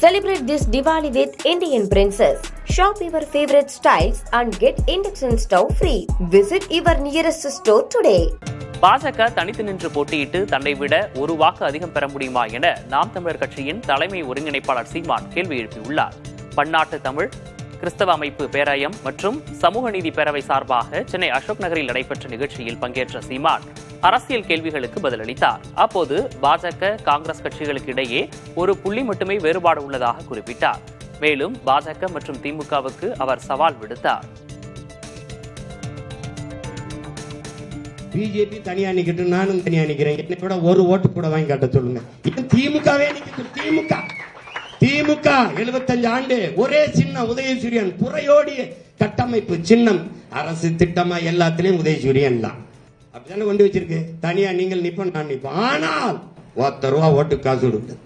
Celebrate this Diwali with Indian Princess. Shop your favorite styles and get induction stove free. Visit your nearest store today. பாஜக தனித்து நின்று போட்டியிட்டு தன்னை விட ஒரு வாக்கு அதிகம் பெற முடியுமா என நாம் தமிழர் கட்சியின் தலைமை ஒருங்கிணைப்பாளர் சீமான் கேள்வி எழுப்பியுள்ளார். பன்னாட்டு தமிழ் கிறிஸ்தவ அமைப்பு பேராயம் மற்றும் சமூக நீதி பேரவை சார்பாக சென்னை அசோக் நகரில் நடைபெற்ற நிகழ்ச்சியில் பங்கேற்ற சீமான் அரசியல் கேள்விகளுக்கு பதிலளித்தார். அப்போது பாஜக காங்கிரஸ் கட்சிகளுக்கு இடையே ஒரு புள்ளி மட்டுமே வேறுபாடு உள்ளதாக குறிப்பிட்டார். மேலும் பாஜக மற்றும் திமுகவுக்கு அவர் சவால் விடுத்தார். பிஜேபி தனியா நிக்கட்டு, நானும் தனியா நிக்கிறேன். என்னை கூட ஒரு ஓட்டு கூட வாங்கி காட்ட சொல்லுங்க. திமுகவே நிக்கட்டும். திமுக 75 ஆண்டு ஒரே சின்னம் உதயசூரியன், புறையோடிய கட்டமைப்பு சின்னம், அரசு திட்டமா எல்லாத்திலையும் உதயசூரியன் தான். அப்படித்தானே கொண்டு வச்சிருக்கு. தனியா நீங்கள் நிப்ப, நான் நிப்போம். ஆனால் 10 ரூபா ஓட்டு காசு கொடுக்குது.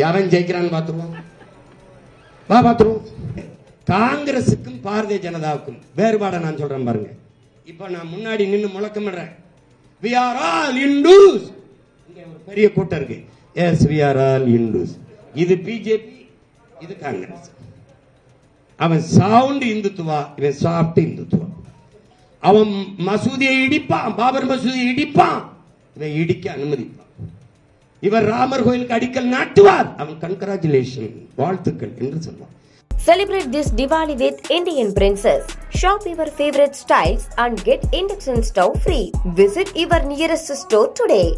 யாரும் ஜெயிக்கிறான்னு பாத்துருவோம். பாத்துருவோம். காங்கிரசுக்கும் பாரதிய ஜனதாவுக்கும் வேறுபாட நான் சொல்றேன் பாருங்க. இப்ப நான் முன்னாடி நின்று முழக்கமிடுறேன். We are all Hindus. இங்க ஒரு பெரிய கூட்டம் இருக்கு. Yes, we are all Hindus. இது பிஜேபி, இது காங்கிரஸ். அவன் சவுண்ட் இந்துத்துவா, இவன் சாஃப்ட் இந்துத்துவா. அவன் மசூதியை இடிப்பான், பாபர் மசூதியை இடிப்பான், இவன் இடிக்க அனுமதிப்பான். இவர் ராமர் கோயிலுக்கு அடிக்கல் நாட்டுவார், அவன் கன்கிராச்சுலேஷன், வாழ்த்துக்கள் என்று சொல்வான். Celebrate this Diwali with Indian Princess. Shop your favorite styles and get induction stove free. Visit your nearest store today.